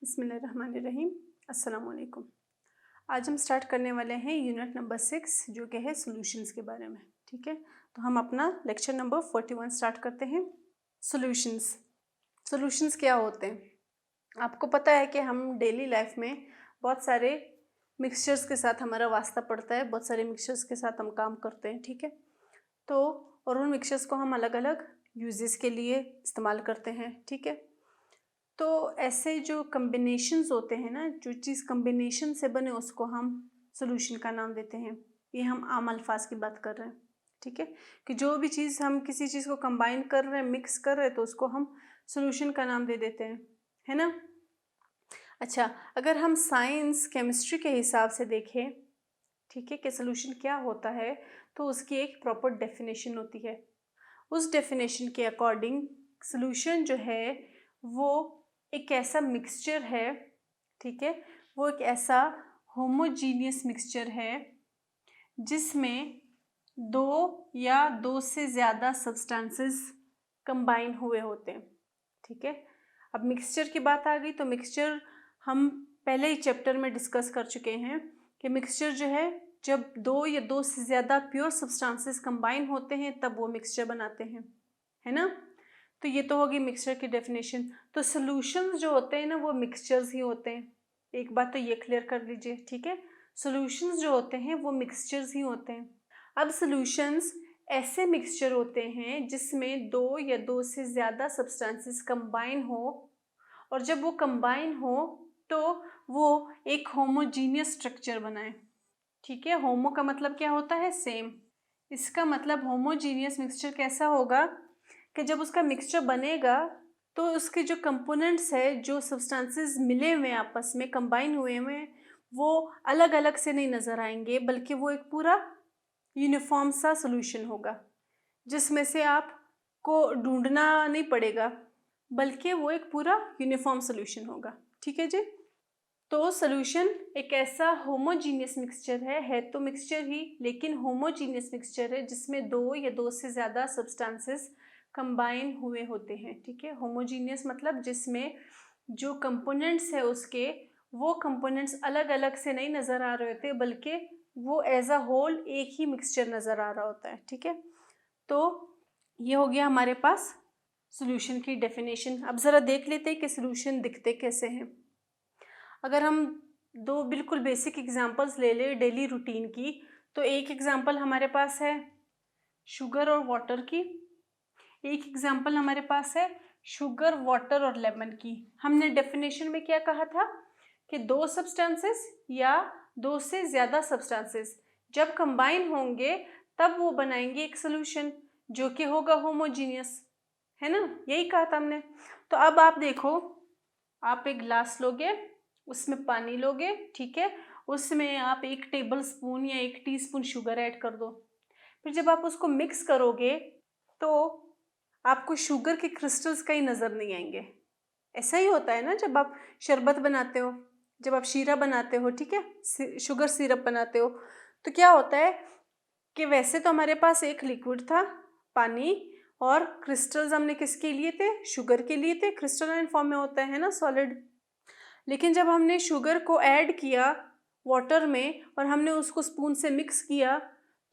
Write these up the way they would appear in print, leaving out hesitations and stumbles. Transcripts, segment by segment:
बिस्मिल्लाहिर्रहमानिर्रहीम। अस्सलाम वालेकुम। आज हम स्टार्ट करने वाले हैं यूनिट नंबर 6 जो कि है सॉल्यूशंस के बारे में। ठीक है, तो हम अपना लेक्चर नंबर 41 स्टार्ट करते हैं। सॉल्यूशंस क्या होते हैं? आपको पता है कि हम डेली लाइफ में बहुत सारे मिक्सचर्स के साथ हमारा वास्ता पड़ता है, बहुत सारे मिक्सचर्स के साथ हम काम करते हैं। ठीक है, तो और उन मिक्सचर्स को हम अलग अलग यूजेस के लिए इस्तेमाल करते हैं। ठीक है, तो ऐसे जो कम्बिनेशंस होते हैं ना, जो चीज़ कम्बिनेशन से बने उसको हम सॉल्यूशन का नाम देते हैं। ये हम आम अल्फाज की बात कर रहे हैं। ठीक है, कि जो भी चीज़ हम किसी चीज़ को कंबाइन कर रहे हैं, मिक्स कर रहे हैं, तो उसको हम सॉल्यूशन का नाम दे देते हैं, है ना। अच्छा, अगर हम साइंस केमिस्ट्री के हिसाब से देखें, ठीक है, कि सॉल्यूशन क्या होता है, तो उसकी एक प्रॉपर डेफिनेशन होती है। उस डेफिनेशन के अकॉर्डिंग सॉल्यूशन जो है वो एक ऐसा मिक्सचर है, ठीक है, वो एक ऐसा होमोजीनियस मिक्सचर है जिसमें दो या दो से ज़्यादा सब्सटेंसेस कंबाइन हुए होते हैं। ठीक है, अब मिक्सचर की बात आ गई तो मिक्सचर हम पहले ही चैप्टर में डिस्कस कर चुके हैं कि मिक्सचर जो है, जब दो या दो से ज़्यादा प्योर सब्सटेंसेस कंबाइन होते हैं तब वो मिक्सचर बनाते हैं, है ना। तो ये तो होगी मिक्सचर की डेफिनेशन। तो सॉल्यूशंस जो होते हैं ना, वो मिक्सचर्स ही होते हैं। एक बात तो ये क्लियर कर लीजिए, ठीक है, सॉल्यूशंस जो होते हैं वो मिक्सचर्स ही होते हैं। अब सॉल्यूशंस ऐसे मिक्सचर होते हैं जिसमें दो या दो से ज़्यादा सब्सटेंसेस कंबाइन हो, और जब वो कंबाइन हो तो वो एक होमोजीनियस स्ट्रक्चर बनाए। ठीक है, होमो का मतलब क्या होता है? सेम। इसका मतलब होमोजीनियस मिक्सचर कैसा होगा कि जब उसका मिक्सचर बनेगा तो उसके जो कंपोनेंट्स है, जो सब्सटेंसेस मिले हुए हैं आपस में, कंबाइन हुए हैं, वो अलग अलग से नहीं नज़र आएंगे, बल्कि वो एक पूरा यूनिफॉर्म सा सॉल्यूशन होगा जिसमें से आपको ढूंढना नहीं पड़ेगा, बल्कि वो एक पूरा यूनिफॉर्म सॉल्यूशन होगा। ठीक है जी। तो सॉल्यूशन एक ऐसा होमोजीनियस मिक्सचर है तो मिक्सचर ही, लेकिन होमोजीनियस मिक्सचर है जिसमें दो या दो से ज़्यादा सब्सटेंसेस कंबाइन हुए होते हैं। ठीक है, होमोजीनियस मतलब जिसमें जो कंपोनेंट्स है उसके, वो कंपोनेंट्स अलग अलग से नहीं नज़र आ रहे होते, बल्कि वो एज अ होल एक ही मिक्सचर नज़र आ रहा होता है। ठीक है, तो ये हो गया हमारे पास सॉल्यूशन की डेफिनेशन। अब ज़रा देख लेते हैं कि सॉल्यूशन दिखते कैसे हैं। अगर हम दो बिल्कुल बेसिक एग्जांपल्स ले लें डेली रूटीन की, तो एक एग्जांपल हमारे पास है शुगर और वाटर की, एक एग्जांपल हमारे पास है शुगर, वाटर और लेमन की। हमने डेफिनेशन में क्या कहा था कि दो सब्सटेंसेस या दो से ज़्यादा सब्सटेंसेस जब कंबाइन होंगे तब वो बनाएंगे एक सोल्यूशन जो कि होगा होमोजीनियस, है ना, यही कहा था हमने। तो अब आप देखो, आप एक ग्लास लोगे, उसमें पानी लोगे, ठीक है, उसमें आप 1 टेबल स्पून या 1 टीस्पून शुगर ऐड कर दो। फिर जब आप उसको मिक्स करोगे तो आपको शुगर के क्रिस्टल्स कहीं नज़र नहीं आएंगे। ऐसा ही होता है ना, जब आप शरबत बनाते हो, जब आप शीरा बनाते हो, ठीक है, शुगर सिरप बनाते हो, तो क्या होता है कि वैसे तो हमारे पास एक लिक्विड था, पानी, और क्रिस्टल्स हमने किसके लिए थे? शुगर के लिए थे। क्रिस्टलाइन फॉर्म में होता है ना, सॉलिड। लेकिन जब हमने शुगर को ऐड किया वाटर में और हमने उसको स्पून से मिक्स किया,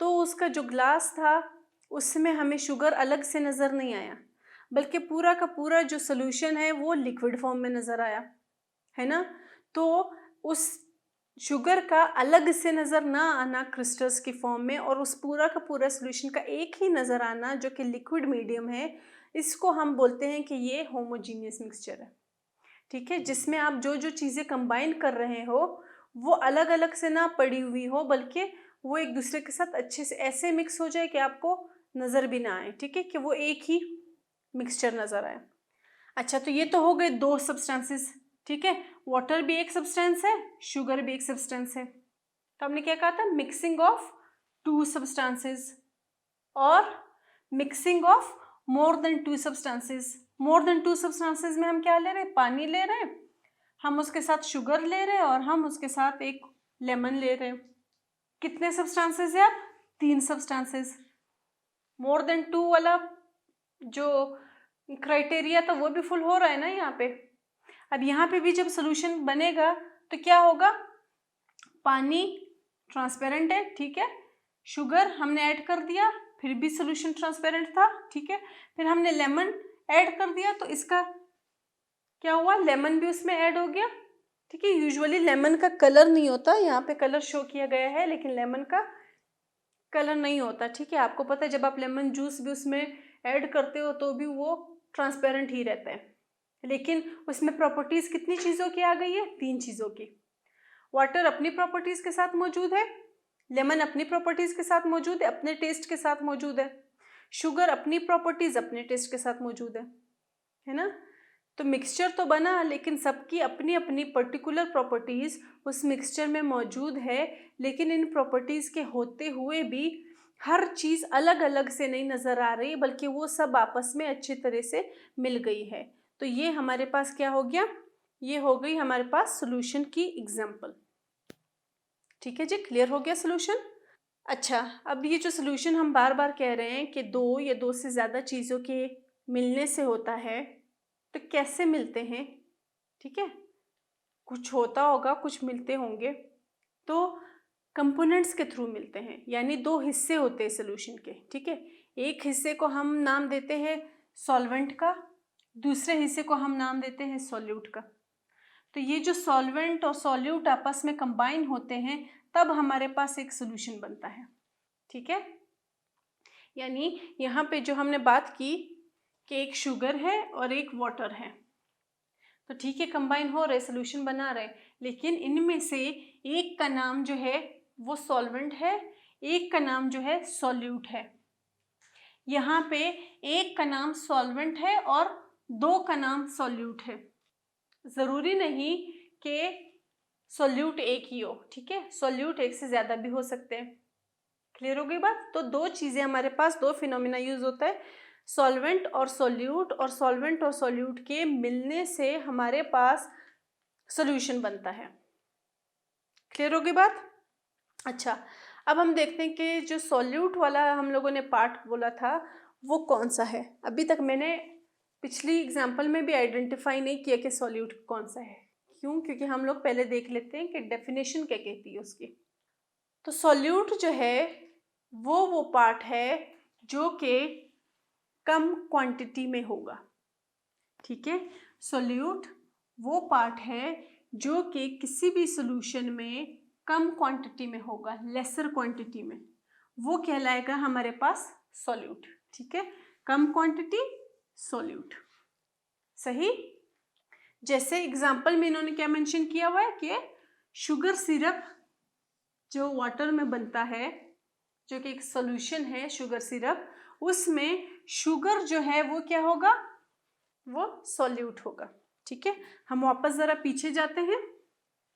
तो उसका जो ग्लास था उसमें हमें शुगर अलग से नज़र नहीं आया, बल्कि पूरा का पूरा जो सोल्यूशन है वो लिक्विड फॉर्म में नज़र आया, है ना। तो उस शुगर का अलग से नज़र ना आना क्रिस्टल्स की फॉर्म में, और उस पूरा का पूरा सोल्यूशन का एक ही नज़र आना जो कि लिक्विड मीडियम है, इसको हम बोलते हैं कि ये होमोजीनियस मिक्सचर है। ठीक है, जिसमें आप जो जो चीज़ें कंबाइन कर रहे हो वो अलग अलग से ना पड़ी हुई हो, बल्कि वो एक दूसरे के साथ अच्छे से ऐसे मिक्स हो जाए कि आपको नज़र भी ना आए। ठीक है, कि वो एक ही मिक्सचर नज़र आए। अच्छा, तो ये तो हो गए दो सब्सटेंसेस। ठीक है, वाटर भी एक सब्सटेंस है, शुगर भी एक सब्सटेंस है। तो हमने क्या कहा था? मिक्सिंग ऑफ टू सब्सटेंसेस और mixing of more than to substances. More than to substances में हम क्या ले रहे हैं? पानी ले रहे हैं, हम उसके साथ शुगर ले रहे हैं, और हम उसके साथ एक लेमन ले रहे हैं। कितने सब्सटेंसेस है? अब 3 सब्सटेंसेस। मोर देन टू वाला जो क्राइटेरिया था वो भी फुल हो रहा है ना यहाँ पे। अब यहाँ पे भी जब सोल्यूशन बनेगा तो क्या होगा, पानी ट्रांसपेरेंट है, ठीक है, शुगर हमने ऐड कर दिया फिर भी सोल्यूशन ट्रांसपेरेंट था, ठीक है, फिर हमने लेमन ऐड कर दिया तो इसका क्या हुआ, लेमन भी उसमें ऐड हो गया, ठीक है। यूजुअली लेमन का कलर नहीं होता, यहाँ पे कलर शो किया गया है लेकिन लेमन का कलर नहीं होता, ठीक है। आपको पता है जब आप लेमन जूस भी उसमें ऐड करते हो तो भी वो ट्रांसपेरेंट ही रहता है, लेकिन उसमें प्रॉपर्टीज कितनी चीज़ों की आ गई है, 3 चीज़ों की। वाटर अपनी प्रॉपर्टीज के साथ मौजूद है, लेमन अपनी प्रॉपर्टीज के साथ मौजूद है, अपने टेस्ट के साथ मौजूद है, शुगर अपनी प्रॉपर्टीज अपने टेस्ट के साथ मौजूद है ना। तो मिक्सचर तो बना लेकिन सबकी अपनी अपनी पर्टिकुलर प्रॉपर्टीज उस मिक्सचर में मौजूद है, लेकिन इन प्रॉपर्टीज के होते हुए भी हर चीज़ अलग अलग से नहीं नज़र आ रही, बल्कि वो सब आपस में अच्छी तरह से मिल गई है। तो ये हमारे पास क्या हो गया, ये हो गई हमारे पास सॉल्यूशन की एग्जाम्पल, ठीक है जी, क्लियर हो गया सॉल्यूशन। अच्छा, अब ये जो सॉल्यूशन हम बार बार कह रहे हैं कि 2 या 2 से ज़्यादा चीज़ों के मिलने से होता है, तो कैसे मिलते हैं, ठीक है, कुछ होता होगा, कुछ मिलते होंगे, तो कंपोनेंट्स के थ्रू मिलते हैं, यानी 2 हिस्से होते हैं सॉल्यूशन के, ठीक है। एक हिस्से को हम नाम देते हैं सॉल्वेंट का, दूसरे हिस्से को हम नाम देते हैं सॉल्यूट का। तो ये जो सॉल्वेंट और सॉल्यूट आपस में कंबाइन होते हैं तब हमारे पास एक सॉल्यूशन बनता है, ठीक है। यानी यहाँ पे जो हमने बात की कि एक शुगर है और एक वाटर है, तो ठीक है कंबाइन हो रहे, सॉल्यूशन बना रहे, लेकिन इनमें से एक का नाम जो है वो सॉल्वेंट है, एक का नाम जो है सॉल्यूट है। यहाँ पे एक का नाम सॉल्वेंट है और 2 का नाम सॉल्यूट है। ज़रूरी नहीं कि सॉल्यूट एक ही हो, ठीक है, सॉल्यूट एक से ज़्यादा भी हो सकते हैं। क्लियर हो गई बात। तो 2 चीज़ें हमारे पास, 2 फिनोमिना यूज होता है, सॉल्वेंट और सॉल्यूट, और सॉल्वेंट और सॉल्यूट के मिलने से हमारे पास सॉल्यूशन बनता है। क्लियर हो गई बात। अच्छा, अब हम देखते हैं कि जो सॉल्यूट वाला हम लोगों ने पार्ट बोला था वो कौन सा है। अभी तक मैंने पिछली एग्जाम्पल में भी आइडेंटिफाई नहीं किया कि सॉल्यूट कौन सा है। क्यों? क्योंकि हम लोग पहले देख लेते हैं कि डेफिनेशन क्या कहती है उसकी। तो सॉल्यूट जो है वो पार्ट है जो कि कम क्वांटिटी में होगा, ठीक है। सॉल्यूट वो पार्ट है जो कि किसी भी सॉल्यूशन में कम क्वांटिटी में होगा, लेसर क्वांटिटी में, वो कहलाएगा हमारे पास सॉल्यूट, ठीक है। कम क्वांटिटी सॉल्यूट, सही। जैसे एग्जांपल में इन्होंने क्या मेंशन किया हुआ है कि शुगर सिरप जो वाटर में बनता है, जो कि एक सॉल्यूशन है शुगर सिरप, उसमें शुगर जो है वो क्या होगा, वो सॉल्यूट होगा, ठीक है। हम वापस ज़रा पीछे जाते हैं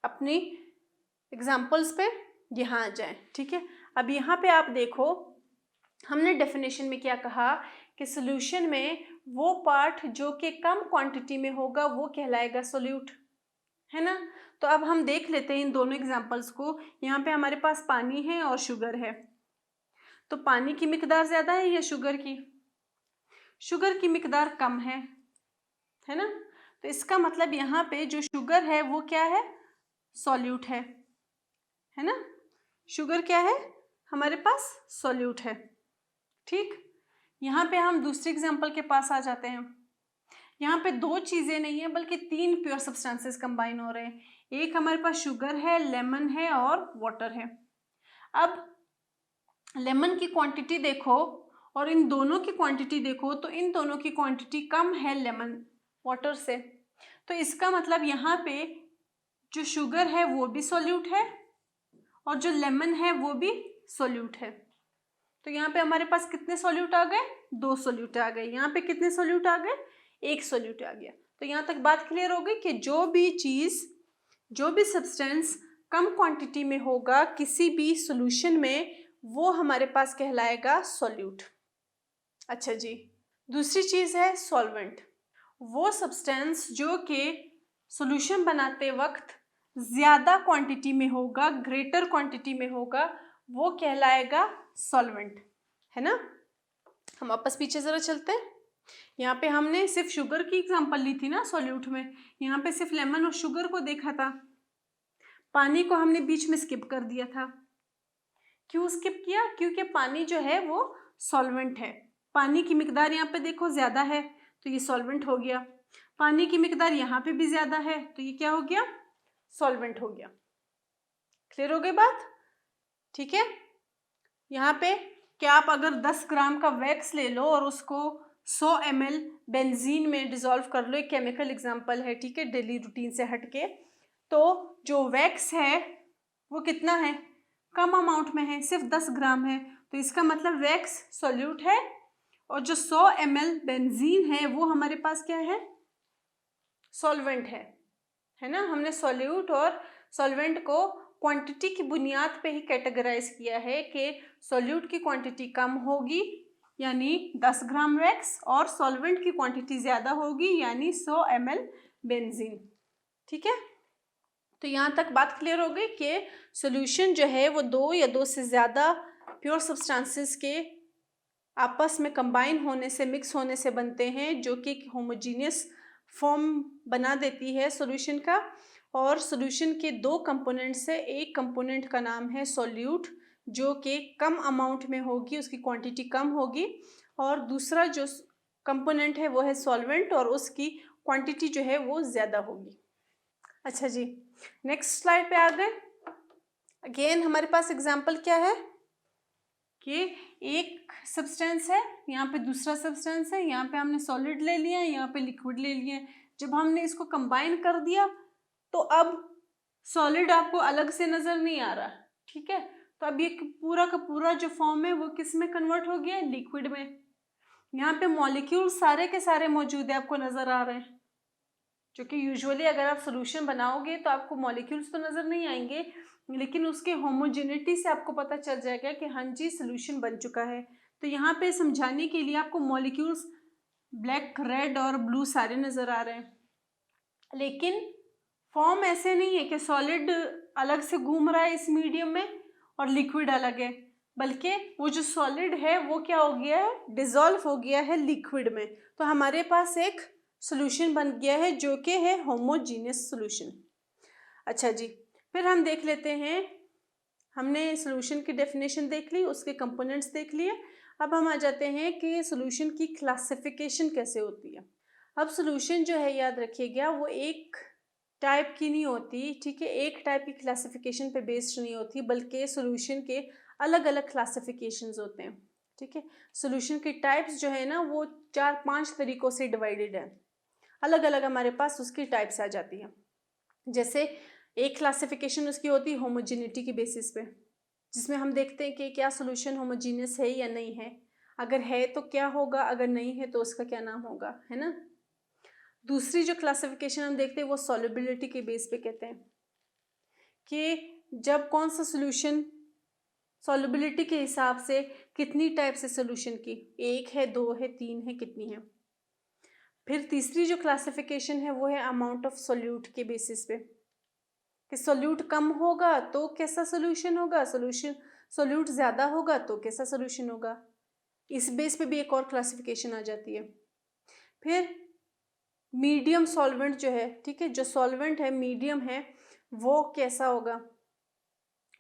अपनी एग्जाम्पल्स पे, यहाँ आ जाएं, ठीक है। अब यहाँ पे आप देखो हमने डेफिनेशन में क्या कहा कि सॉल्यूशन में वो पार्ट जो कि कम क्वांटिटी में होगा वो कहलाएगा सॉल्यूट, है ना। तो अब हम देख लेते हैं इन दोनों एग्जाम्पल्स को। यहाँ पे हमारे पास पानी है और शुगर है, तो पानी की मिकदार ज़्यादा है या शुगर की? शुगर की मिकदार कम है ना। तो इसका मतलब यहाँ पे जो शुगर है वो क्या है, सॉल्यूट है ना। शुगर क्या है हमारे पास, सॉल्यूट है, ठीक। यहाँ पे हम दूसरे एग्जाम्पल के पास आ जाते हैं। यहाँ पे 2 चीज़ें नहीं है बल्कि 3 प्योर सब्सटेंसेस कंबाइन हो रहे हैं। एक हमारे पास शुगर है, लेमन है और वाटर है। अब लेमन की क्वांटिटी देखो और इन दोनों की क्वांटिटी देखो, तो इन दोनों की क्वांटिटी कम है लेमन वाटर से। तो इसका मतलब यहाँ पे जो शुगर है वो भी सॉल्यूट है और जो लेमन है वो भी सॉल्यूट है। तो यहाँ पे हमारे पास कितने सॉल्यूट आ गए, 2 सॉल्यूट आ गए। यहाँ पे कितने सॉल्यूट आ गए, 1 सॉल्यूट आ गया। तो यहाँ तक बात क्लियर हो गई कि जो भी चीज़, जो भी सब्सटेंस कम क्वांटिटी में होगा किसी भी सॉल्यूशन में, वो हमारे पास कहलाएगा सॉल्यूट। अच्छा जी, दूसरी चीज़ है सॉल्वेंट। वो सब्सटेंस जो कि सॉल्यूशन बनाते वक्त ज़्यादा क्वांटिटी में होगा, ग्रेटर क्वांटिटी में होगा, वो कहलाएगा सॉल्वेंट, है ना। हम वापस पीछे ज़रा चलते हैं। यहाँ पे हमने सिर्फ शुगर की एग्जांपल ली थी ना सॉल्यूट में, यहाँ पे सिर्फ लेमन और शुगर को देखा था, पानी को हमने बीच में स्किप कर दिया था। क्यों स्किप किया? क्योंकि पानी जो है वो सॉल्वेंट है। पानी की मिकदार यहाँ पे देखो ज़्यादा है तो ये सॉल्वेंट हो गया, पानी की मिकदार यहाँ पे भी ज़्यादा है तो ये क्या हो गया? सॉल्वेंट हो गया। क्लियर हो गई बात? ठीक है। यहाँ पे क्या आप अगर 10 ग्राम का वैक्स ले लो और उसको 100 ml बेंजीन में डिजोल्व कर लो, एक केमिकल एग्जांपल है, ठीक है, डेली रूटीन से हटके, तो जो वैक्स है वो कितना है? कम अमाउंट में है, सिर्फ 10 ग्राम है, तो इसका मतलब वैक्स सॉल्यूट है और जो 100 ml बेंजीन है वो हमारे पास क्या है? सॉल्वेंट है ना। हमने सॉल्यूट और सॉल्वेंट को क्वांटिटी की बुनियाद पे ही कैटेगराइज किया है कि सॉल्यूट की क्वांटिटी कम होगी यानी 10 ग्राम वैक्स, और सॉल्वेंट की क्वांटिटी ज़्यादा होगी यानी 100 ml बेंजीन। ठीक है, तो यहाँ तक बात क्लियर हो गई कि सॉल्यूशन जो है वो 2 या 2 से ज़्यादा प्योर सब्सटेंसेस के आपस में कंबाइन होने से, मिक्स होने से बनते हैं, जो कि होमोजीनियस फॉर्म बना देती है सॉल्यूशन का। और सॉल्यूशन के 2 कंपोनेंट से एक कंपोनेंट का नाम है सॉल्यूट, जो कि कम अमाउंट में होगी, उसकी क्वांटिटी कम होगी, और दूसरा जो कंपोनेंट है वो है सॉल्वेंट और उसकी क्वांटिटी जो है वो ज़्यादा होगी। अच्छा जी, नेक्स्ट स्लाइड पे आ गए। अगेन हमारे पास एग्जाम्पल क्या है कि एक सब्सटेंस है, यहाँ पे दूसरा सब्सटेंस है, यहाँ पे हमने सॉलिड ले लिया, यहाँ पे लिक्विड ले लिया। जब हमने इसको कंबाइन कर दिया तो अब सॉलिड आपको अलग से नज़र नहीं आ रहा, ठीक है, तो अब ये पूरा का पूरा जो फॉर्म है वो किस में कन्वर्ट हो गया? लिक्विड में। यहाँ पे मॉलिक्यूल सारे के सारे मौजूद है, आपको नज़र आ रहे हैं, जो कि यूजुअली अगर आप सोल्यूशन बनाओगे तो आपको मॉलिक्यूल्स तो नज़र नहीं आएंगे, लेकिन उसके होमोजेनिटी से आपको पता चल जाएगा कि हाँ जी सोल्यूशन बन चुका है। तो यहाँ पे समझाने के लिए आपको मॉलिक्यूल्स ब्लैक, रेड और ब्लू सारे नज़र आ रहे हैं, लेकिन फॉर्म ऐसे नहीं है कि सॉलिड अलग से घूम रहा है इस मीडियम में और लिक्विड अलग है, बल्कि वो जो सॉलिड है वो क्या हो गया है? डिसॉल्व हो गया है लिक्विड में। तो हमारे पास एक सॉल्यूशन बन गया है जो कि है होमोजीनियस सॉल्यूशन। अच्छा जी, फिर हम देख लेते हैं, हमने सॉल्यूशन की डेफिनेशन देख ली, उसके कंपोनेंट्स देख लिए, अब हम आ जाते हैं कि सॉल्यूशन की क्लासिफिकेशन कैसे होती है। अब सॉल्यूशन जो है, याद रखिएगा, वो एक टाइप की नहीं होती, ठीक है, एक टाइप की क्लासिफिकेशन पे बेस्ड नहीं होती, बल्कि सॉल्यूशन के अलग अलग क्लासिफिकेशंस होते हैं, ठीक है। सॉल्यूशन के टाइप्स जो है ना वो 4-5 तरीकों से डिवाइडेड है, अलग अलग हमारे पास उसकी टाइप्स आ जाती हैं। जैसे एक क्लासिफिकेशन उसकी होती है होमोजिनिटी की बेसिस पे, जिसमें हम देखते हैं कि क्या सॉल्यूशन होमोजीनियस है या नहीं है, अगर है तो क्या होगा, अगर नहीं है तो उसका क्या नाम होगा, है ना। दूसरी जो क्लासिफिकेशन हम देखते हैं वो सॉल्युबिलिटी के बेस पे कहते हैं कि जब कौन सा सॉल्यूशन सॉल्युबिलिटी के हिसाब से कितनी टाइप से सॉल्यूशन की, 1 है, 2 है, 3 है, कितनी है। फिर तीसरी जो क्लासिफिकेशन है वो है अमाउंट ऑफ सॉल्यूट के बेसिस पे, कि सॉल्यूट कम होगा तो कैसा सॉल्यूशन होगा, सॉल्यूट ज़्यादा होगा तो कैसा सॉल्यूशन होगा। इस बेस पे भी एक और क्लासिफिकेशन आ जाती है। फिर मीडियम सॉल्वेंट जो है, ठीक है, जो सॉल्वेंट है मीडियम है वो कैसा होगा,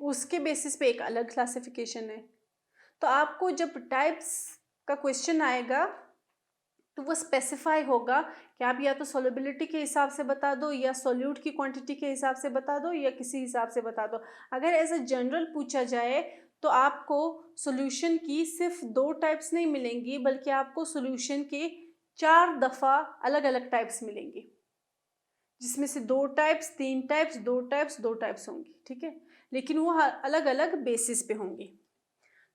उसके बेसिस पे एक अलग क्लासिफिकेशन है। तो आपको जब टाइप्स का क्वेश्चन आएगा तो वो स्पेसिफाई होगा कि आप या तो सॉल्युबिलिटी के हिसाब से बता दो, या सॉल्यूट की क्वांटिटी के हिसाब से बता दो, या किसी हिसाब से बता दो। अगर एज ए जनरल पूछा जाए तो आपको सॉल्यूशन की सिर्फ 2 टाइप्स नहीं मिलेंगी, बल्कि आपको सॉल्यूशन के 4 दफ़ा अलग अलग टाइप्स मिलेंगी, जिसमें से 2 टाइप्स, 3 टाइप्स, 2 टाइप्स, 2 टाइप्स होंगी, ठीक है, लेकिन वो अलग अलग बेसिस पे होंगी।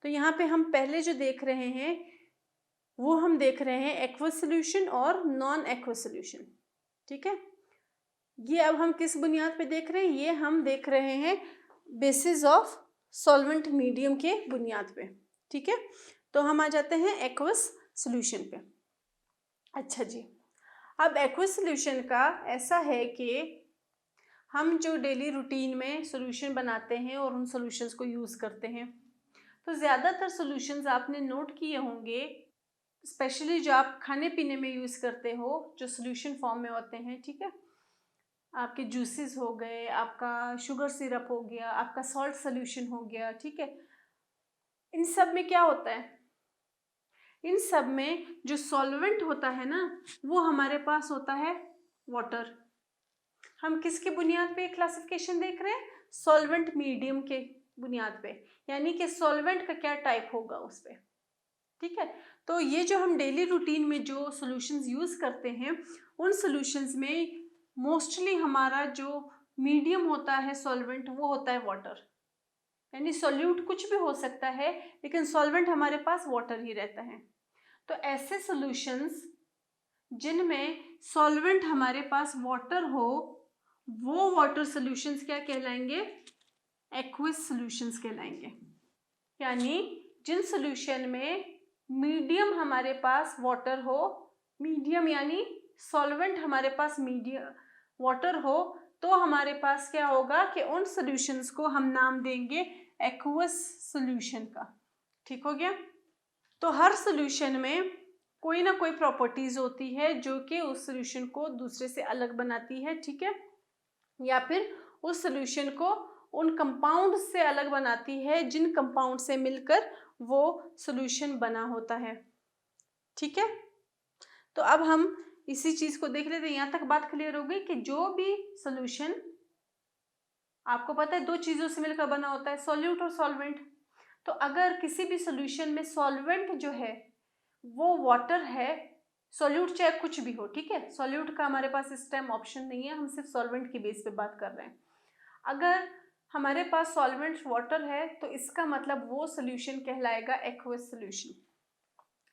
तो यहाँ पे हम पहले जो देख रहे हैं वो हम देख रहे हैं एक्वस सॉल्यूशन और नॉन एक्वस सॉल्यूशन, ठीक है। ये अब हम किस बुनियाद पे देख रहे हैं, ये हम देख रहे हैं बेसिस ऑफ सॉल्वेंट मीडियम के बुनियाद पे, ठीक है। तो हम आ जाते हैं एक्वस सॉल्यूशन पे। अच्छा जी, अब एक्वस सॉल्यूशन का ऐसा है कि हम जो डेली रूटीन में सॉल्यूशन बनाते हैं और उन सॉल्यूशंस को यूज़ करते हैं, तो ज़्यादातर सॉल्यूशंस आपने नोट किए होंगे स्पेशली जो आप खाने पीने में यूज़ करते हो, जो सोल्यूशन फॉर्म में होते हैं, ठीक है, आपके जूसेस हो गए, आपका शुगर सिरप हो गया, आपका सॉल्ट सोल्यूशन हो गया, ठीक है, इन सब में क्या होता है, इन सब में जो सॉल्वेंट होता है ना, वो हमारे पास होता है वाटर। हम किसके बुनियाद पे क्लासिफिकेशन देख रहे हैं, सॉल्वेंट मीडियम के बुनियाद पे, यानी कि सॉल्वेंट का क्या टाइप होगा उस पे, ठीक है। तो ये जो हम डेली रूटीन में जो सॉल्यूशंस यूज़ करते हैं, उन सॉल्यूशंस में मोस्टली हमारा जो मीडियम होता है सॉल्वेंट, वो होता है वाटर। यानी सॉल्यूट कुछ भी हो सकता है, लेकिन सॉल्वेंट हमारे पास वाटर ही रहता है। तो ऐसे सॉल्यूशंस जिनमें सॉल्वेंट हमारे पास वाटर हो, वो वाटर सॉल्यूशंस क्या कहलाएंगे, एक्वस सॉल्यूशंस कहलाएंगे। यानी जिन सॉल्यूशन में मीडियम हमारे पास वाटर हो, मीडियम यानी सॉल्वेंट हमारे पास मीडियम वाटर हो, तो हमारे पास क्या होगा कि उन सॉल्यूशंस को हम नाम देंगे एक्वस सॉल्यूशन का। ठीक हो गया। तो हर सॉल्यूशन में कोई ना कोई प्रॉपर्टीज होती है जो कि उस सॉल्यूशन को दूसरे से अलग बनाती है, ठीक है, या फिर उस सॉल्यूशन को उन कंपाउंड से अलग बनाती है जिन कंपाउंड से मिलकर वो सॉल्यूशन बना होता है। ठीक है, तो अब हम इसी चीज को देख लेते हैं। यहाँ तक बात क्लियर हो गई कि जो भी सॉल्यूशन, आपको पता है दो चीजों से मिलकर बना होता है, सॉल्यूट और सॉल्वेंट। तो अगर किसी भी सॉल्यूशन में सॉल्वेंट जो है वो वाटर है, सॉल्यूट चाहे कुछ भी हो, ठीक है, सॉल्यूट का हमारे पास इस टाइम ऑप्शन नहीं है, हम सिर्फ सॉल्वेंट की बेस पे बात कर रहे हैं। अगर हमारे पास सॉल्वेंट वाटर है तो इसका मतलब वो सॉल्यूशन कहलाएगा एक्वस सॉल्यूशन।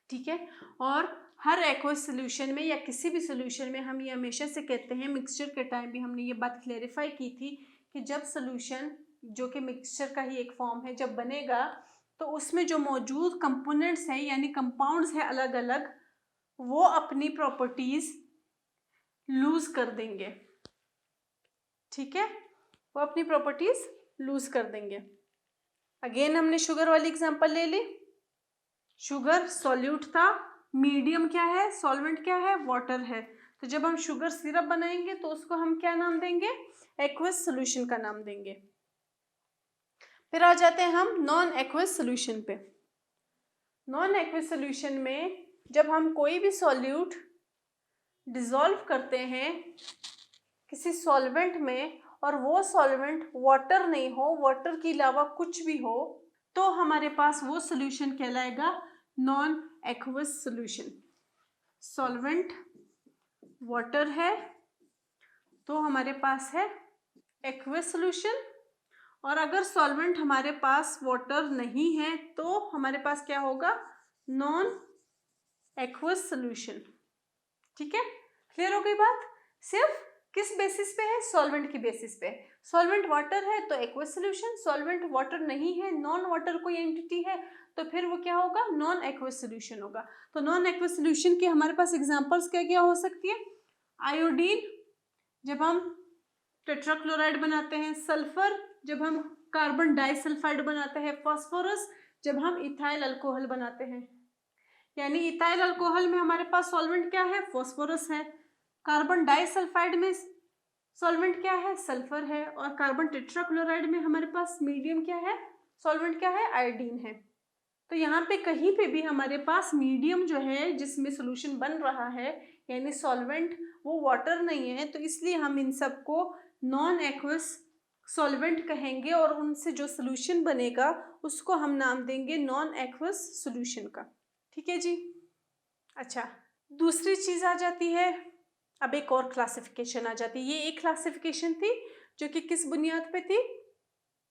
ठीक है, और हर एक्वस सॉल्यूशन में या किसी भी सॉल्यूशन में हम ये हमेशा से कहते हैं, मिक्सचर के टाइम भी हमने ये बात क्लेरिफाई की थी कि जब सॉल्यूशन जो कि मिक्सचर का ही एक फॉर्म है जब बनेगा, तो उसमें जो मौजूद कंपोनेंट्स हैं यानी कंपाउंड्स हैं अलग अलग, वो अपनी प्रॉपर्टीज लूज कर देंगे। ठीक है, वो अपनी प्रॉपर्टीज लूज कर देंगे। अगेन हमने शुगर वाली एग्जांपल ले ली। शुगर सॉल्यूट था, मीडियम क्या है, सॉल्वेंट क्या है, वाटर है। तो जब हम शुगर सिरप बनाएंगे तो उसको हम क्या नाम देंगे, एक्वस सॉल्यूशन का नाम देंगे। फिर आ जाते हैं हम नॉन एक्वस सॉल्यूशन पे। नॉन एक्वस सॉल्यूशन में जब हम कोई भी सॉल्यूट डिसॉल्व करते हैं किसी सॉल्वेंट में और वो सॉल्वेंट वाटर नहीं हो, वाटर के अलावा कुछ भी हो, तो हमारे पास वो सॉल्यूशन कहलाएगा non aqueous solution. Solvent water है तो हमारे पास है एक्वस सॉल्यूशन, और अगर सॉल्वेंट हमारे पास वाटर नहीं है तो हमारे पास क्या होगा, नॉन एक्वस सॉल्यूशन। ठीक है, क्लियर हो गई बात। सिर्फ किस बेसिस पे है, सॉल्वेंट की बेसिस पे। सॉल्वेंट वाटर है तो एक्वस सॉल्यूशन, सॉल्वेंट वाटर नहीं है, नॉन वाटर कोई एंटिटी है, तो फिर वो क्या होगा, नॉन एक्वस सॉल्यूशन होगा। तो नॉन एक्वस सॉल्यूशन के हमारे पास एग्जांपल्स क्या क्या हो सकती है, आयोडीन जब हम टेट्राक्लोराइड बनाते हैं, सल्फर जब हम कार्बन डाइसल्फाइड बनाते हैं, फास्फोरस जब हम इथाइल अल्कोहल बनाते हैं। यानी इथाइल अल्कोहल में हमारे पास सॉल्वेंट क्या है, फास्फोरस है, कार्बन डाइसल्फाइड में सॉल्वेंट क्या है, सल्फर है, और कार्बन टेट्राक्लोराइड में हमारे पास मीडियम क्या है, सॉल्वेंट क्या है, आयोडीन है। तो यहाँ पे कहीं पे भी हमारे पास मीडियम जो है जिसमें सॉल्यूशन बन रहा है यानी सॉल्वेंट, वो वाटर नहीं है, तो इसलिए हम इन सबको नॉन एक्वस सॉल्वेंट कहेंगे और उनसे जो सॉल्यूशन बनेगा उसको हम नाम देंगे नॉन एक्वस सॉल्यूशन का। ठीक है जी। अच्छा, दूसरी चीज आ जाती है, अब एक और क्लासिफिकेशन आ जाती है। ये एक क्लासिफिकेशन थी जो कि किस बुनियाद पे थी,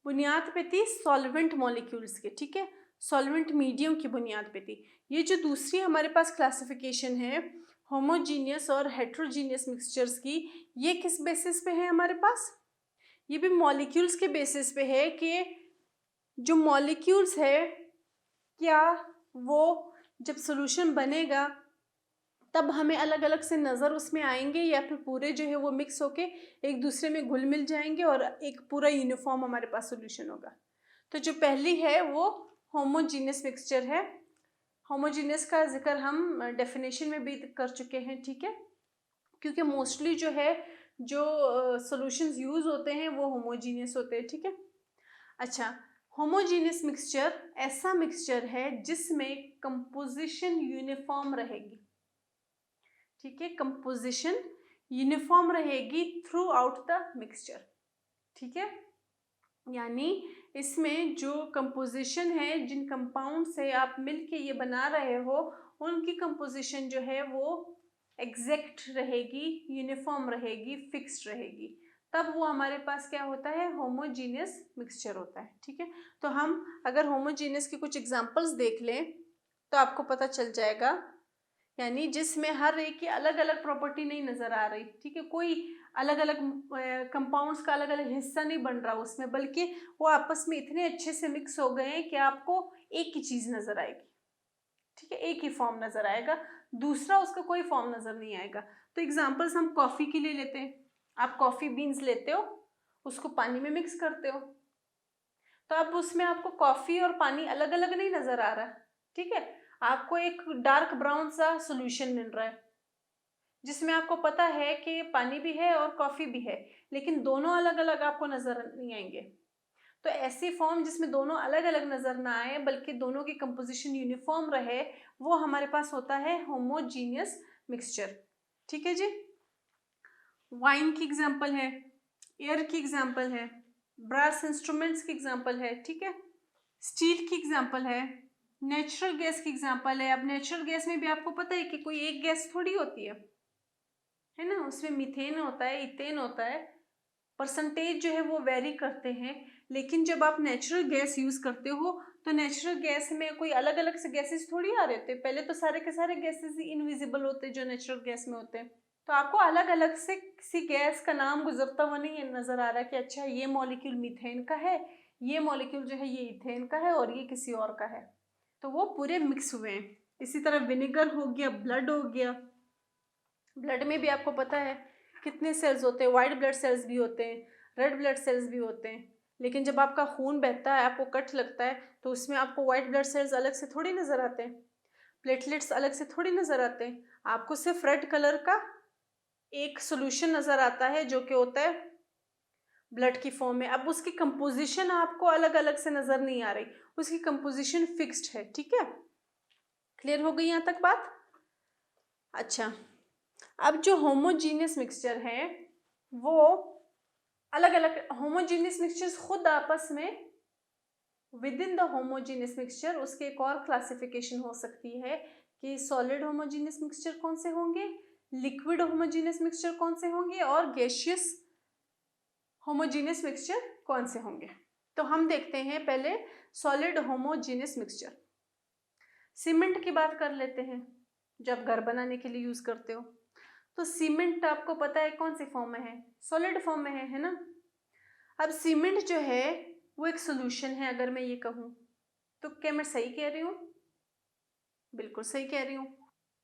बुनियाद पे थी सॉल्वेंट मॉलिक्यूल्स के, ठीक है, सॉल्वेंट मीडियम की बुनियाद पे थी। ये जो दूसरी हमारे पास क्लासिफिकेशन है होमोजीनियस और हेट्रोजीनियस मिक्सचर्स की, ये किस बेसिस पे है हमारे पास, ये भी मॉलिक्यूल्स के बेसिस पे है कि जो मॉलिक्यूल्स है क्या वो जब सॉल्यूशन बनेगा तब हमें अलग अलग से नज़र उसमें आएंगे या फिर पूरे जो है वो मिक्स होके एक दूसरे में घुल मिल जाएंगे और एक पूरा यूनिफॉर्म हमारे पास सॉल्यूशन होगा। तो जो पहली है वो होमोजीनियस मिक्सचर है। होमोजीनियस का जिक्र हम डेफिनेशन में भी कर चुके हैं, ठीक है, क्योंकि मोस्टली जो है जो सॉल्यूशंस यूज होते हैं वो होमोजीनियस होते हैं, ठीक है। अच्छा, होमोजीनियस मिक्सचर ऐसा मिक्सचर है जिसमें कंपोजिशन यूनिफॉर्म रहेगी, ठीक है, कंपोजिशन यूनिफॉर्म रहेगी थ्रू आउट द मिक्सचर, ठीक है। यानी इसमें जो कंपोजिशन है, जिन कंपाउंड से आप मिलके ये बना रहे हो, उनकी कंपोजिशन जो है वो एग्जैक्ट रहेगी, यूनिफॉर्म रहेगी, फिक्स्ड रहेगी, तब वो हमारे पास क्या होता है, होमोजीनियस मिक्सचर होता है, ठीक है। तो हम अगर होमोजीनियस की कुछ एग्जांपल्स देख लें तो आपको पता चल जाएगा, यानी जिसमें हर एक की अलग अलग प्रॉपर्टी नहीं नज़र आ रही, ठीक है, कोई अलग अलग कंपाउंड्स का अलग अलग हिस्सा नहीं बन रहा उसमें, बल्कि वो आपस में इतने अच्छे से मिक्स हो गए हैं कि आपको एक ही चीज़ नज़र आएगी, ठीक है, एक ही फॉर्म नज़र आएगा, दूसरा उसका कोई फॉर्म नज़र नहीं आएगा। तो एग्जाम्पल्स हम कॉफ़ी के लिए लेते हैं। आप कॉफ़ी बीन्स लेते हो, उसको पानी में मिक्स करते हो, तो अब उसमें आपको कॉफ़ी और पानी अलग अलग नहीं नज़र आ रहा, ठीक है, आपको एक डार्क ब्राउन सा सोल्यूशन मिल रहा है जिसमें आपको पता है कि पानी भी है और कॉफ़ी भी है, लेकिन दोनों अलग अलग आपको नज़र नहीं आएंगे। तो ऐसी फॉर्म जिसमें दोनों अलग अलग नज़र ना आए बल्कि दोनों की कंपोजिशन यूनिफॉर्म रहे, वो हमारे पास होता है होमोजीनियस मिक्सचर, ठीक है जी। वाइन की एग्जाम्पल है, एयर की एग्जाम्पल है, ब्रास इंस्ट्रूमेंट्स की एग्जाम्पल है, ठीक है, स्टील की एग्जाम्पल है, नेचुरल गैस की एग्जाम्पल है। अब नेचुरल गैस में भी आपको पता है कि कोई एक गैस थोड़ी होती है ना, उसमें मीथेन होता है, इथेन होता है, परसेंटेज जो है वो वेरी करते हैं, लेकिन जब आप नेचुरल गैस यूज़ करते हो तो नेचुरल गैस में कोई अलग अलग से गैसेस थोड़ी आ रहे होते, पहले तो सारे के सारे गैसेस ही इनविजिबल होते जो नेचुरल गैस में होते हैं, तो आपको अलग अलग से किसी गैस का नाम गुजरता हुआ नहीं नज़र आ रहा कि अच्छा ये मॉलिक्यूल मीथेन का है, ये मॉलिक्यूल जो है ये इथेन का है और ये किसी और का है, तो वो पूरे मिक्स हुए हैं। इसी तरह विनेगर हो गया, ब्लड हो गया, ब्लड में भी आपको पता है कितने सेल्स होते हैं, वाइट ब्लड सेल्स भी होते हैं, रेड ब्लड सेल्स भी होते हैं, लेकिन जब आपका खून बहता है, आपको कट लगता है, तो उसमें आपको वाइट ब्लड सेल्स अलग से थोड़ी नज़र आते हैं, प्लेटलेट्स अलग से थोड़ी नज़र आते हैं, आपको सिर्फ रेड कलर का एक सोल्यूशन नज़र आता है जो कि होता है ब्लड की फॉर्म में। अब उसकी कंपोजिशन आपको अलग अलग से नज़र नहीं आ रही, उसकी कंपोजिशन फिक्स्ड है, ठीक है, क्लियर हो गई यहाँ तक बात। अच्छा, अब जो होमोजीनियस मिक्सचर है वो अलग अलग होमोजीनियस मिक्सचर्स खुद आपस में with in the homogeneous mixture उसके एक और क्लासिफिकेशन हो सकती है कि सॉलिड होमोजीनियस मिक्सचर कौन से होंगे, लिक्विड होमोजीनियस मिक्सचर कौन से होंगे और गैसियस होमोजीनियस मिक्सचर कौन से होंगे। तो हम देखते हैं पहले सॉलिड होमोजीनियस मिक्सचर। सीमेंट की बात कर लेते हैं, जब घर बनाने के लिए यूज करते हो तो सीमेंट आपको पता है कौन सी फॉर्म में है, सॉलिड फॉर्म में है ना। अब सीमेंट जो है वो एक सोल्यूशन है, अगर मैं ये कहूँ तो क्या मैं सही कह रही हूँ, बिल्कुल सही कह रही हूँ।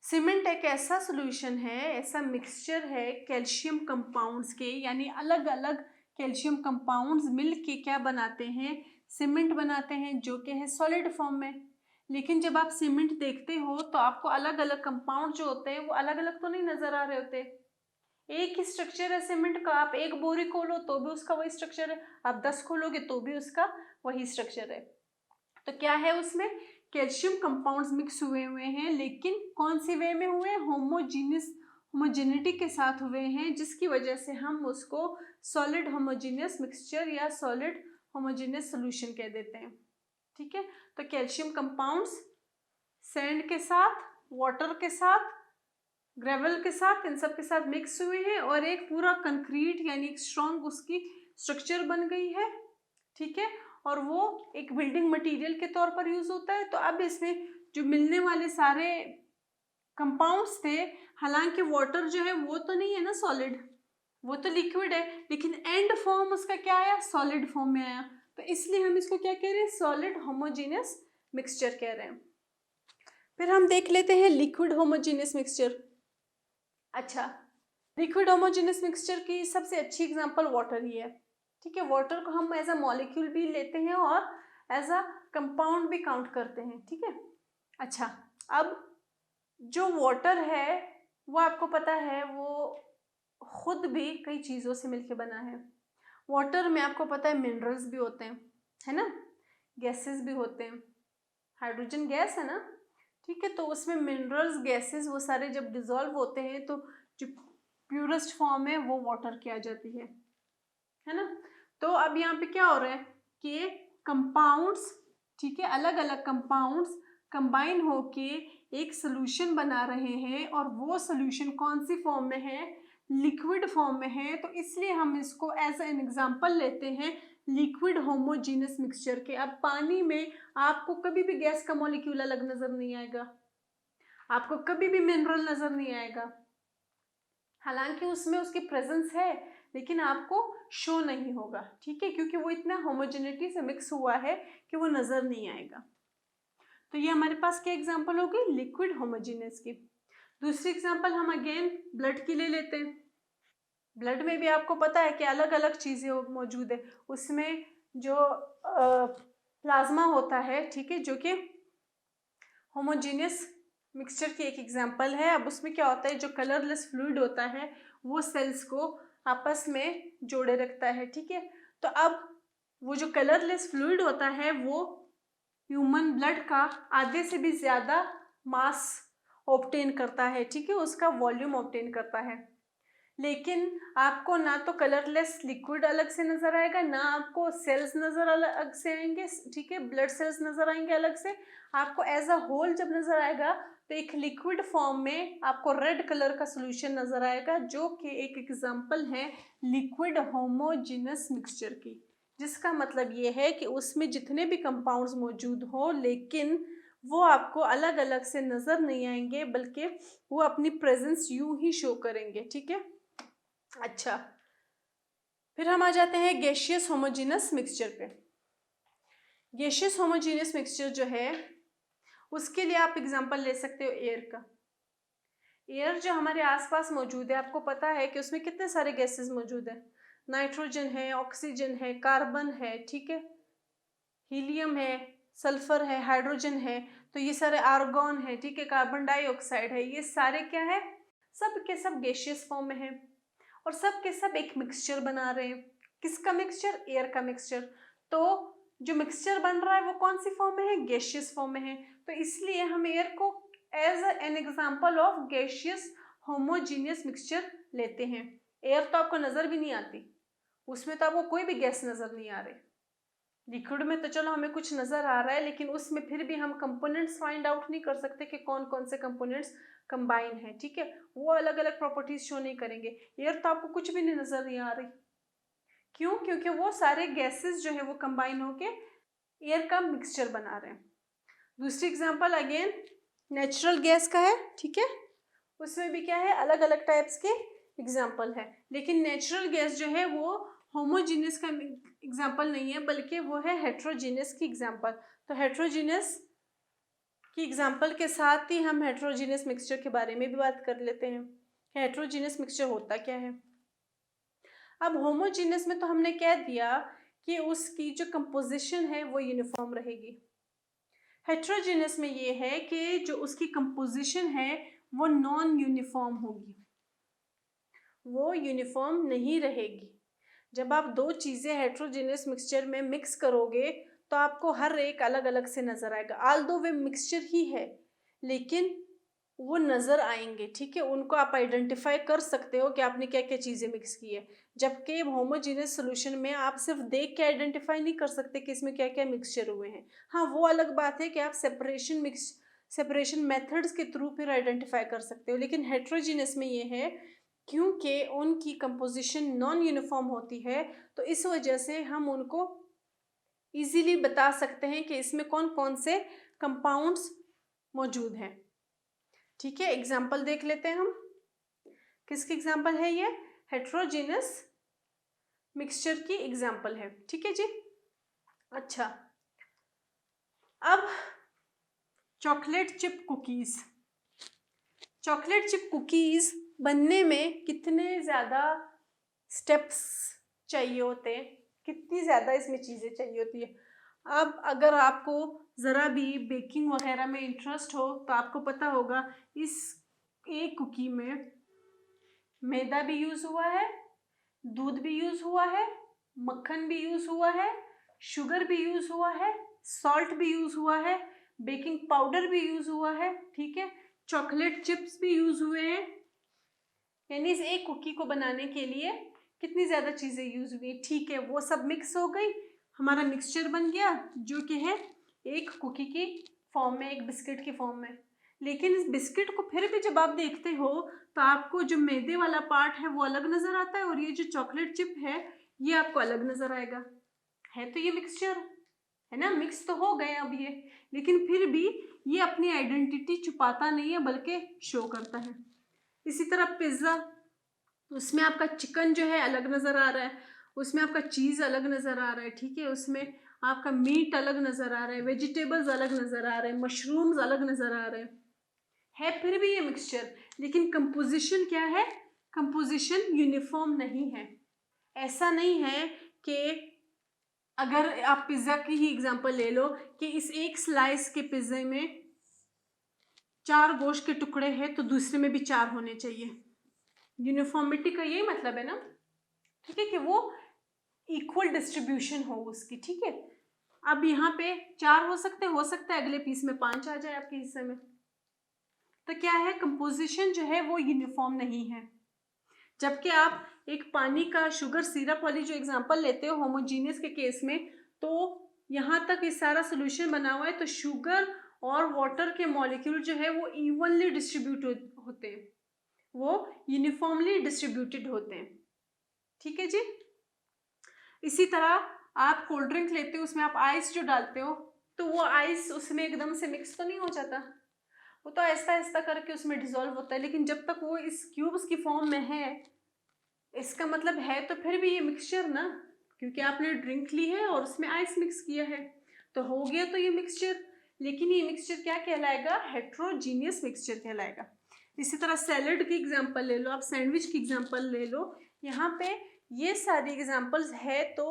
सीमेंट एक ऐसा सोल्यूशन है, ऐसा मिक्सचर है कैल्शियम कंपाउंड्स के, यानी अलग अलग कैल्शियम कंपाउंड्स मिल के क्या बनाते हैं, सीमेंट बनाते हैं, जो कि है सॉलिड फॉर्म में। लेकिन जब आप सीमेंट देखते हो तो आपको अलग अलग कंपाउंड जो होते हैं वो अलग अलग तो नहीं नजर आ रहे होते, एक ही स्ट्रक्चर है सीमेंट का, आप एक बोरी खोलो तो भी उसका वही स्ट्रक्चर है, आप 10 खोलोगे तो भी उसका वही स्ट्रक्चर है। तो क्या है उसमें, कैल्शियम कंपाउंड्स मिक्स हुए हैं, लेकिन कौन सी वे में हुए, होमोजेनिटी के साथ हुए हैं, जिसकी वजह से हम उसको सॉलिड होमोजीनियस मिक्सचर या सॉलिड होमोजीनियस सोल्यूशन कह देते हैं, ठीक है। तो कैल्शियम कंपाउंड्स सैंड के साथ, वाटर के साथ, ग्रेवल के साथ, इन सब के साथ मिक्स हुए हैं और एक पूरा कंक्रीट यानी एक स्ट्रॉन्ग उसकी स्ट्रक्चर बन गई है, ठीक है, और वो एक बिल्डिंग मटेरियल के तौर पर यूज होता है। तो अब इसमें जो मिलने वाले सारे कंपाउंड्स थे, हालांकि वाटर जो है वो तो नहीं है ना सॉलिड, वो तो लिक्विड है, लेकिन एंड फॉर्म उसका क्या आया, सॉलिड फॉर्म में आया, तो इसलिए हम इसको क्या कह रहे हैं, सॉलिड होमोजीनियस मिक्सचर कह रहे हैं। फिर हम देख लेते हैं लिक्विड होमोजीनियस मिक्सचर। अच्छा, लिक्विड होमोजेनियस मिक्सचर की सबसे अच्छी एग्जांपल वाटर ही है, ठीक है, वाटर को हम एज अ मॉलिक्यूल भी लेते हैं और एज अ कंपाउंड भी काउंट करते हैं, ठीक है। अच्छा, अब जो वाटर है वो आपको पता है वो खुद भी कई चीज़ों से मिलके बना है। वाटर में आपको पता है मिनरल्स भी होते हैं, है ना, गैसेस भी होते हैं, हाइड्रोजन गैस है ना, ठीक है। तो उसमें मिनरल्स गैसेस वो सारे जब डिजॉल्व होते हैं तो जो प्यूरेस्ट फॉर्म है वो वाटर की आ जाती है ना। तो अब यहाँ पे क्या हो रहा है कि कंपाउंड्स, ठीक है, अलग अलग कंपाउंड्स कंबाइन होके एक सोल्यूशन बना रहे हैं और वो सोल्यूशन कौन सी फॉर्म में है, लिक्विड फॉर्म में है। तो इसलिए हम इसको एज एन एग्जांपल लेते हैं लिक्विड होमोजीनियस मिक्सचर के। अब पानी में आपको कभी भी गैस का मॉलिक्यूल अलग नजर नहीं आएगा, आपको कभी भी मिनरल नजर नहीं आएगा, हालांकि उसमें उसकी प्रेजेंस है लेकिन आपको शो नहीं होगा, ठीक है, क्योंकि वो इतना होमोजेनिटी से मिक्स हुआ है कि वो नजर नहीं आएगा। तो ये हमारे पास क्या एग्जांपल हो गई, लिक्विड होमोजेनियस की। दूसरी एग्जांपल हम अगेन ब्लड की ले लेते हैं। ब्लड में भी आपको पता है कि अलग अलग चीजें मौजूद है, उसमें जो प्लाज्मा होता है, ठीक है, जो कि होमोजेनियस मिक्सचर की एक एग्जांपल है। अब उसमें क्या होता है, जो कलरलेस फ्लूइड होता है वो सेल्स को आपस में जोड़े रखता है, ठीक है। तो अब वो जो कलरलेस फ्लूइड होता है वो ह्यूमन ब्लड का आधे से भी ज़्यादा मास ऑब्टेन करता है, ठीक है, उसका वॉल्यूम ऑब्टेन करता है। लेकिन आपको ना तो कलरलेस लिक्विड अलग से नजर आएगा, ना आपको सेल्स नजर अलग से आएंगे, ठीक है, ब्लड सेल्स नजर आएंगे अलग से। आपको एज अ होल जब नजर आएगा तो एक लिक्विड फॉर्म में आपको रेड कलर का सॉल्यूशन नजर आएगा, जो कि एक एग्जांपल है लिक्विड होमोजेनस मिक्सचर की, जिसका मतलब ये है कि उसमें जितने भी कंपाउंड्स मौजूद हो लेकिन वो आपको अलग अलग से नजर नहीं आएंगे, बल्कि वो अपनी प्रेजेंस यूं ही शो करेंगे, ठीक है। अच्छा, फिर हम आ जाते हैं गैशियस होमोजेनस मिक्सचर पे। गैशियस होमोजेनस मिक्सचर जो है उसके लिए आप एग्जांपल ले सकते हो एयर का। एयर जो हमारे आसपास मौजूद है, आपको पता है कि उसमें कितने सारे गैसेस मौजूद है, नाइट्रोजन है, ऑक्सीजन है, कार्बन है, ठीक है, हीलियम है, सल्फर है, हाइड्रोजन है, तो ये सारे आर्गॉन है, ठीक है, कार्बन डाइऑक्साइड है, ये सारे क्या है, सब के सब गैशियस फॉर्म में है और सब के सब एक मिक्सचर बना रहे हैं। किसका मिक्सचर, एयर का मिक्सचर। तो जो मिक्सचर बन रहा है वो कौन सी फॉर्म में है, गैशियस फॉर्म में है। तो इसलिए हम एयर को as an example of gaseous homogeneous mixture लेते हैं। एयर तो आपको नजर भी नहीं आती, उसमें तो आपको कोई भी गैस नजर नहीं आ रही। लिक्विड में तो चलो हमें कुछ नजर आ रहा है, लेकिन उसमें फिर भी हम कंपोनेंट्स फाइंड आउट नहीं कर सकते कि कौन कौन से कंपोनेंट्स कंबाइन है, ठीक है, वो अलग अलग प्रॉपर्टीज शो नहीं करेंगे। एयर तो आपको कुछ भी नहीं नजर नहीं आ रही, क्यों, क्योंकि वो सारे गैसेस जो है वो कंबाइन होके एयर का मिक्सचर बना रहे हैं। दूसरी एग्जांपल अगेन नेचुरल गैस का है, ठीक है, उसमें भी क्या है, अलग अलग टाइप्स के एग्जांपल है, लेकिन नेचुरल गैस जो है वो होमोजीनियस का एग्जांपल नहीं है, बल्कि वो है हेट्रोजीनियस की एग्जांपल। तो हेट्रोजीनियस की एग्जांपल के साथ ही हम हेट्रोजीनियस मिक्सचर के बारे में भी बात कर लेते हैं। हेट्रोजीनियस मिक्सचर होता क्या है। अब होमोजीनियस में तो हमने कह दिया कि उसकी जो कंपोजिशन है वो यूनिफॉर्म रहेगी। हेट्रोजीनियस में ये है कि जो उसकी कंपोजिशन है वो नॉन यूनिफॉर्म होगी, वो यूनिफॉर्म नहीं रहेगी। जब आप दो चीज़ें हेट्रोजीनियस मिक्सचर में मिक्स करोगे तो आपको हर एक अलग अलग से नज़र आएगा, आल्दो वे मिक्सचर ही है लेकिन वो नज़र आएंगे, ठीक है, उनको आप आइडेंटिफाई कर सकते हो कि आपने क्या क्या चीज़ें मिक्स की है। जबकि होमोजीनियस सोल्यूशन में आप सिर्फ देख के आइडेंटिफाई नहीं कर सकते कि इसमें क्या क्या मिक्सचर हुए हैं। हाँ, वो अलग बात है कि आप सेपरेशन मेथड्स के थ्रू फिर आइडेंटिफाई कर सकते हो, लेकिन हेट्रोजीनियस में ये है क्योंकि उनकी कंपोजिशन नॉन यूनिफॉर्म होती है तो इस वजह से हम उनको इजीली बता सकते हैं कि इसमें कौन कौन से कंपाउंड्स मौजूद हैं, ठीक है। एग्जाम्पल देख लेते हैं हम, किसकी एग्जाम्पल है ये, हेट्रोजीनियस मिक्सचर की एग्जाम्पल है, ठीक है जी। अच्छा, अब chocolate chip cookies. Chocolate chip cookies बनने में कितने ज़्यादा स्टेप्स चाहिए होते हैं, कितनी ज़्यादा इसमें चीज़ें चाहिए होती है। अब अगर आपको ज़रा भी बेकिंग वगैरह में इंटरेस्ट हो तो आपको पता होगा इस एक कुकी में मैदा भी यूज़ हुआ है, दूध भी यूज़ हुआ है, मक्खन भी यूज़ हुआ है, शुगर भी यूज़ हुआ है, सॉल्ट भी यूज़ हुआ है, बेकिंग पाउडर भी यूज़ हुआ है, ठीक है, चॉकलेट चिप्स भी यूज़ हुए हैं। यानी इस एक कुकी को बनाने के लिए कितनी ज़्यादा चीज़ें यूज़ हुई, ठीक है, वो सब मिक्स हो गई, हमारा मिक्सचर बन गया जो कि है एक कुकी की फॉर्म में, एक बिस्किट की फॉर्म में। लेकिन इस बिस्किट को फिर भी जब आप देखते हो तो आपको जो मैदे वाला पार्ट है वो अलग नज़र आता है और ये जो चॉकलेट चिप है ये आपको अलग नज़र आएगा। है तो ये मिक्सचर, है ना, मिक्स तो हो गए अब ये, लेकिन फिर भी ये अपनी आइडेंटिटी छुपाता नहीं है बल्कि शो करता है। इसी तरह पिज़्ज़ा, उसमें आपका चिकन जो है अलग नज़र आ रहा है, उसमें आपका चीज़ अलग नज़र आ रहा है, ठीक है, उसमें आपका मीट अलग नज़र आ रहा है, वेजिटेबल्स अलग नज़र आ रहे हैं, मशरूम्स अलग नज़र आ रहे हैं, है फिर भी ये मिक्सचर, लेकिन कंपोजिशन क्या है, कंपोजिशन यूनिफॉर्म नहीं है। ऐसा नहीं है कि अगर आप पिज़्ज़ा की ही एग्जांपल ले लो कि इस एक स्लाइस के पिज़्ज़े में 4 गोश्त के टुकड़े हैं तो दूसरे में भी 4 होने चाहिए। यूनिफॉर्मिटी का यही मतलब है ना, ठीक है, कि वो इक्वल डिस्ट्रीब्यूशन हो उसकी, ठीक है। अब यहाँ पे 4 हो सकता है अगले पीस में 5 आ जाए आपके हिस्से में। तो क्या है, कंपोजिशन जो है वो यूनिफॉर्म नहीं है। जबकि आप एक पानी का शुगर सिरप वाली जो एग्जांपल लेते हो होमोजीनियस के केस में, तो यहाँ तक इस सारा सोल्यूशन बना हुआ है तो शुगर और वाटर के मॉलिक्यूल जो है वो इवनली डिस्ट्रीब्यूट होते हैं, वो यूनिफॉर्मली डिस्ट्रीब्यूटेड होते हैं, ठीक है जी। इसी तरह आप कोल्ड ड्रिंक लेते हो, उसमें आप आइस जो डालते हो तो वो आइस उसमें एकदम से मिक्स तो नहीं हो जाता, वो तो आहिस्ता आहिस्ता करके उसमें डिसॉल्व होता है, लेकिन जब तक वो इस क्यूब्स की फॉर्म में है, इसका मतलब है तो फिर भी ये मिक्सचर ना, क्योंकि आपने ड्रिंक ली है और उसमें आइस मिक्स किया है तो हो गया तो ये मिक्सचर। लेकिन ये मिक्सचर क्या कहलाएगा, हेट्रोजीनियस मिक्सचर कहलाएगा। इसी तरह सैलड की एग्जांपल ले लो, आप सैंडविच की एग्जांपल ले लो, यहाँ पे ये सारी एग्जांपल्स है तो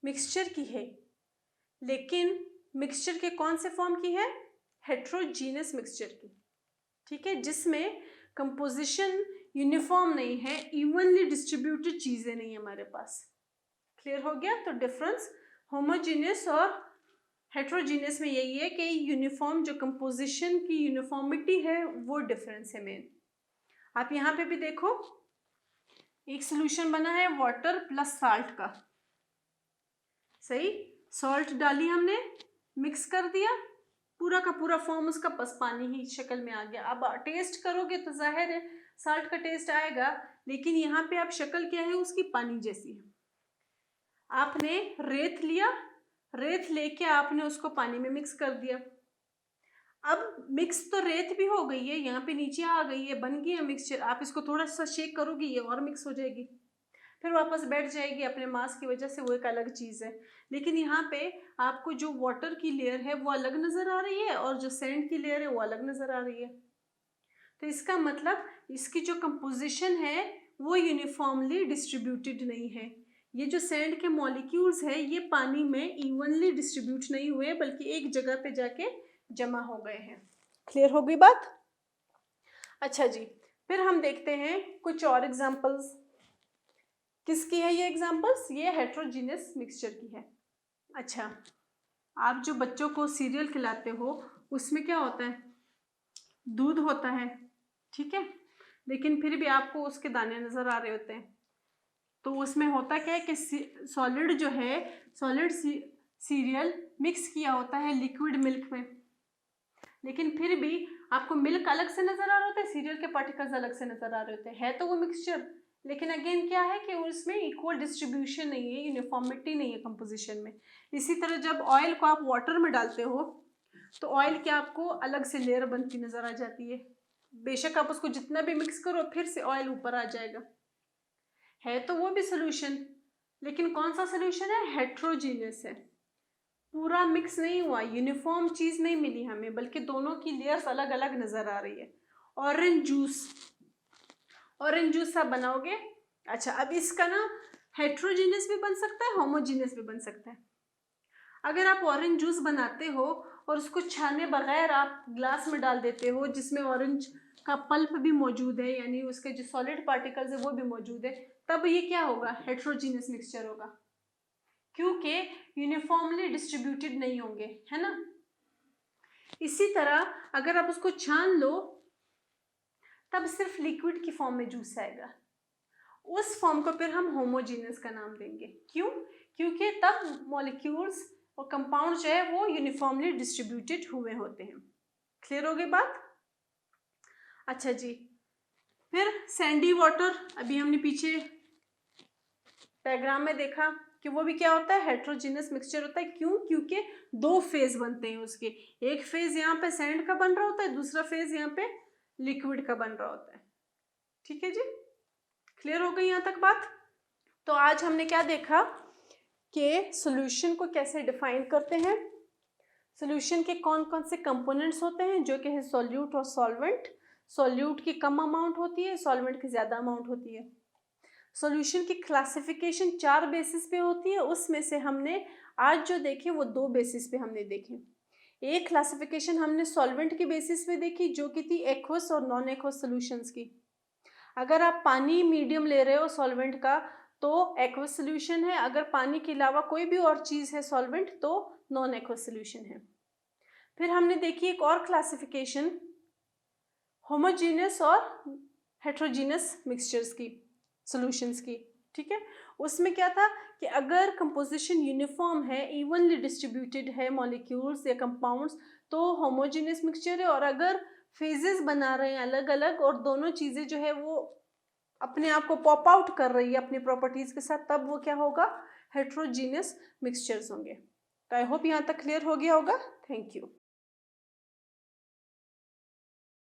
मिक्सचर की है, लेकिन मिक्सचर के कौन से फॉर्म की है, हेट्रोजीनियस मिक्सचर की, ठीक है, जिसमें कंपोजिशन यूनिफॉर्म नहीं है, इवनली डिस्ट्रीब्यूटेड चीज़ें नहीं है हमारे पास। क्लियर हो गया। तो डिफरेंस होमोजीनियस और हेट्रोजीनियस में यही है कि यूनिफॉर्म जो कंपोजिशन की यूनिफॉर्मिटी है वो डिफरेंस है मेन। आप यहाँ पे भी देखो एक सोल्यूशन बना है वाटर प्लस साल्ट का, सही, सॉल्ट डाली हमने, मिक्स कर दिया, पूरा का पूरा फॉर्म उसका बस पानी ही शक्ल में आ गया। अब टेस्ट करोगे तो जाहिर है साल्ट का टेस्ट आएगा, लेकिन यहाँ पे आप शक्ल क्या है उसकी, पानी जैसी है। आपने रेत लिया, रेत लेके आपने उसको पानी में मिक्स कर दिया, अब मिक्स तो रेत भी हो गई है, यहाँ पे नीचे आ गई है, बन गई है मिक्सचर, आप इसको थोड़ा सा शेक करोगी ये और मिक्स हो जाएगी, फिर वापस बैठ जाएगी अपने मास की वजह से, वो एक अलग चीज़ है। लेकिन यहाँ पे आपको जो वाटर की लेयर है वो अलग नज़र आ रही है और जो सैंड की लेयर है वो अलग नज़र आ रही है। तो इसका मतलब इसकी जो कंपोजिशन है वो यूनिफॉर्मली डिस्ट्रीब्यूटेड नहीं है। ये जो सैंड के मॉलिक्यूल्स है ये पानी में इवनली डिस्ट्रीब्यूट नहीं हुए बल्कि एक जगह पे जाके जमा हो गए हैं। क्लियर हो गई बात। अच्छा जी, फिर हम देखते हैं कुछ और एग्जांपल्स। किसकी है ये एग्जांपल्स, ये हेट्रोजीनियस मिक्सचर की है। अच्छा, आप जो बच्चों को सीरियल खिलाते हो उसमें क्या होता है, दूध होता है, ठीक है, लेकिन फिर भी आपको उसके दाने नज़र आ रहे होते हैं। तो उसमें होता क्या है कि सॉलिड जो है, सॉलिड सीरियल मिक्स किया होता है लिक्विड मिल्क में, लेकिन फिर भी आपको मिल्क अलग से नज़र आ रहा होता है, सीरियल के पार्टिकल्स अलग से नज़र आ रहे होते हैं, है तो वो मिक्सचर, लेकिन अगेन क्या है कि उसमें इक्वल डिस्ट्रीब्यूशन नहीं है, यूनिफॉर्मिटी नहीं है कंपोजिशन में। इसी तरह जब ऑयल को आप वाटर में डालते हो तो ऑयल की आपको अलग से लेयर बनती नज़र आ जाती है, बेशक आप उसको जितना भी मिक्स करो फिर से ऑयल ऊपर आ जाएगा, है तो वो भी सोल्यूशन, लेकिन कौन सा सोल्यूशन है, हेट्रोजीनियस है, पूरा मिक्स नहीं हुआ, यूनिफॉर्म चीज़ नहीं मिली हमें, बल्कि दोनों की लेयर्स अलग अलग नज़र आ रही है। ऑरेंज जूस, ऑरेंज जूस आप बनाओगे, अच्छा अब इसका ना हेट्रोजीनियस भी बन सकता है, होमोजीनियस भी बन सकता है। अगर आप ऑरेंज जूस बनाते हो और उसको छाने बगैर आप ग्लास में डाल देते हो जिसमें ऑरेंज का पल्प भी मौजूद है, यानी उसके जो सॉलिड पार्टिकल्स है वो भी मौजूद है, तब ये क्या होगा? हेट्रोजीनियस मिक्सचर होगा, क्योंकि यूनिफॉर्मली डिस्ट्रीब्यूटेड नहीं होंगे, है ना। इसी तरह अगर आप उसको छान लो तब सिर्फ लिक्विड की फॉर्म में जूस आएगा, उस फॉर्म को फिर हम होमोजीनियस का नाम देंगे। क्यों? क्योंकि तब मॉलिक्यूल्स और कंपाउंड जो है वो यूनिफॉर्मली डिस्ट्रीब्यूटेड हुए होते हैं। क्लियर हो गई बात? अच्छा जी, फिर सैंडी वाटर, अभी हमने पीछे डायग्राम में देखा कि वो भी क्या होता है? हेट्रोजीनियस मिक्सचर होता है। क्यों? क्योंकि दो फेज बनते हैं उसके, एक फेज यहाँ पे सैंड का बन रहा होता है, दूसरा फेज यहाँ पे लिक्विड का बन रहा होता है। ठीक है जी, क्लियर हो गई यहाँ तक बात? तो आज हमने क्या देखा कि सॉल्यूशन को कैसे डिफाइन करते हैं, सॉल्यूशन के कौन कौन से कंपोनेंट्स होते हैं, जो कि है सॉल्यूट और सॉल्वेंट। सॉल्यूट की कम अमाउंट होती है, सॉल्वेंट की ज़्यादा अमाउंट होती है। सॉल्यूशन की क्लासिफिकेशन 4 बेसिस पे होती है, उसमें से हमने आज जो देखे वो 2 बेसिस पे हमने देखे। एक क्लासिफिकेशन हमने सॉल्वेंट की बेसिस पे देखी जो कि थी एक्वस और नॉन एक्वस सॉल्यूशंस की। अगर आप पानी मीडियम ले रहे हो सॉल्वेंट का तो एक्वस सॉल्यूशन है, अगर पानी के अलावा कोई भी और चीज़ है सॉल्वेंट तो नॉन एक्वस सॉल्यूशन है। फिर हमने देखी एक और क्लासिफिकेशन होमोजीनियस और हेट्रोजीनियस मिक्सचर्स की, सॉल्यूशंस की। ठीक है, उसमें क्या था कि अगर कंपोजिशन यूनिफॉर्म है, इवनली डिस्ट्रीब्यूटेड है मॉलिक्यूल्स या कंपाउंड्स, तो होमोजीनियस मिक्सचर है। और अगर फेजेस बना रहे हैं अलग अलग और दोनों चीज़ें जो है वो अपने आप को पॉप आउट कर रही है अपनी प्रॉपर्टीज के साथ, तब वो क्या होगा? हेट्रोजीनियस मिक्सचर्स होंगे। तो आई होप यहाँ तक क्लियर हो गया होगा। Thank you.